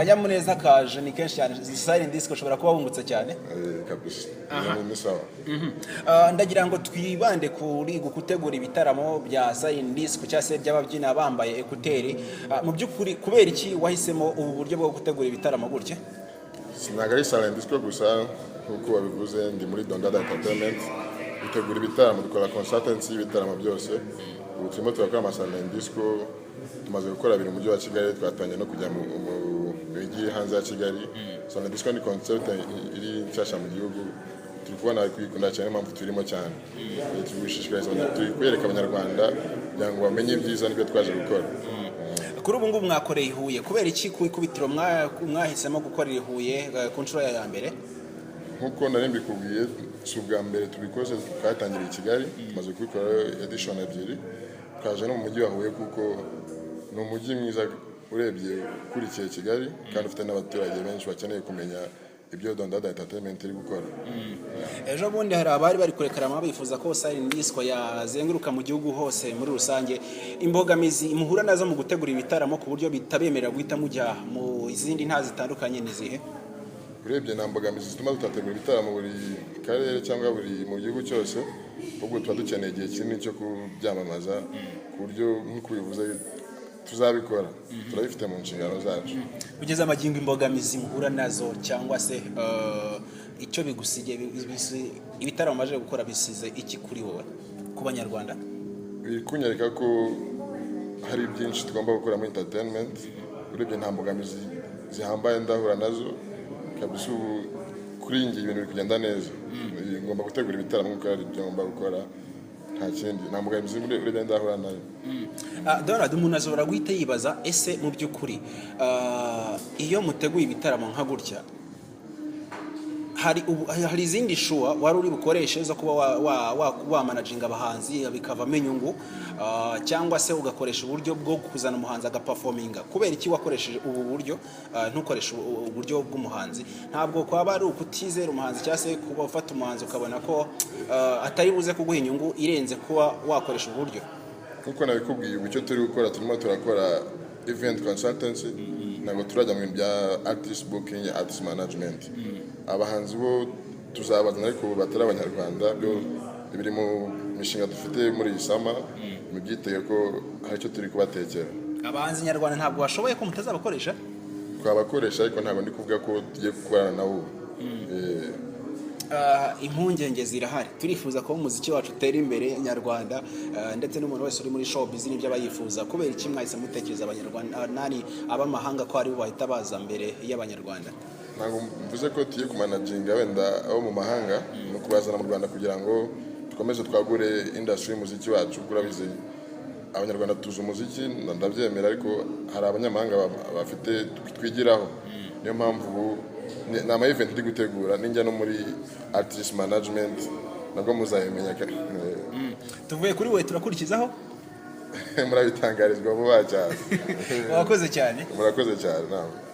akanyamuneza kaje ni kenshi cyane silent disco ushobora kuba wungutse cyane kabisa ni sawa. Ndagira ngo twibande kuri gutegura ibitaramo bya silent disco cyase by'ababyina bambaye ekuteri. Mu byukuri kubera iki wahisemo ubu buryo bwo gutegura ibitaramo gutya? Sinagari silent disco gusa kuko wabivuze ndi muri Dada entertainment gutegura ibitaramo dukora consultancy ibitaramo byose. Ubu turimo turakora silent disco tumaze gukora biri mu mujyi wa Kigali twatanye no kujya mu migi hanze ya Kigali. Silent disco ni concept iri nshasha mu gihugu turi kubona kwikunda cyane mpamvu turimo cyane tubishishikariza turi kwereka abanyarwanda kugira ngo bamenye ibyiza n'ibyo twaje gukora. Kuri ubu ngubu mwakoreye Huye kubera iki ku ikubitiro mwahisemo gukorera Huye ku nshuro ya mbere? Nkuko nari mbikubwiye si ubwa mbere tubikoze twatangira i Kigali tumaze kubikora edition ebyiri twaje no mu mujyi wa Huye kuko ni umujyi mwiza urebye ukurikiye Kigali kandi ufite n'abaturage benshi bakeneye kumenya ibyo Dada entertainment iri gukora. Ejo bundi hari abari bari kurekarama bifuza ko silent disco yazenguruka mu gihugu hose muri rusange. Imbogamizi muhura nazo mu gutegura ibitaramo ku buryo bitabemerera guhita mujya mu izindi nta zitandukanye nizihe? Urebye na mbogamizi zituma tutategura ibitaramo buri karere cyangwa buri mu gihugu cyose ubwo tuba dukeneye igihe kinini cyo kubyamamaza ku buryo nk'uko bivuze tuzabikora turabifite mu nshingano zacu. Kugeza amagingo imbogamizi muhura nazo cyangwa se icyo bigusigiye ibitaramo maje gukora bisize iki kuri wowe ku banyarwanda? Bikunyereka ko hari byinshi tugomba gukora muri entertainment. Urebye nta mbogamizi zihambaye ndahura nazo kabisa kuri ngi ibintu bikugenda neza. Ngomba gutegura ibitaramo nk'uko ari byo ngomba gukora nta kindi nta mbogamizi urebye ndahura nayo. Dada umuntu azobora guhita yibaza ese mu byukuri iyo muteguye ibitaramo nka gutya hari izindi shuwa wari uri bukoreshe zo kuba wa managinga abahanzi bikavamo inyungu cyangwa se ugakoresha uburyo bwo kuzana umuhanzi agaperforminga? Kubera iki wakoresheje ubu buryo ntukoresha uburyo bw'umuhanzi? Ntabwo kwaba ari ukutizera umuhanzi cyangwa se kuba ufata umuhanzi ukabona ko atari buze kuguha inyungu irenze kuba wakoresha uburyo? Nkuko nabikubwiye ubu cyo turi gukora turimo turakora event consultancy ntabwo turajya mu bintu bya artist booking artist management. Abahanzi bo tuzabazana ariko batari abanyarwanda byo biri mu mishinga dufite muri iyi sama mu byitege ko hari cyo turi kubatekera. Abahanzi nyarwanda ntabwo bashoboye ko mutazabakoresha? Twabakoresha ariko ntabwo ndi kuvuga ko tugiye gukorana nabo. Impungenge zirahari turifuza ko umuziki wacu utera imbere nyarwanda ndetse n'umuntu wese uri muri showbizz n'ibyo abayifuza. Kubera iki mwahise mutekereza abanyarwanda nani abamahanga ko ari bo bahita baza mbere y'abanyarwanda? Ntabwo mvuze ko tugiye kumanaginga wenda abo mu mahanga no kubazana mu Rwanda kugira ngo dukomeze twagure industry y'umuziki wacu. Kurabize abanyarwanda tuzi umuziki ndabyemera ariko hari abanyamahanga bafite twigiraho. Niyo mpamvu na ama event ndi gutegura ninjya no muri artist management nabwo muzayimenya. Tuvuye kuri we turakurikizaho murabitangarizwa vuba cyane. Murakoze cyane. Murakoze cyane nawe.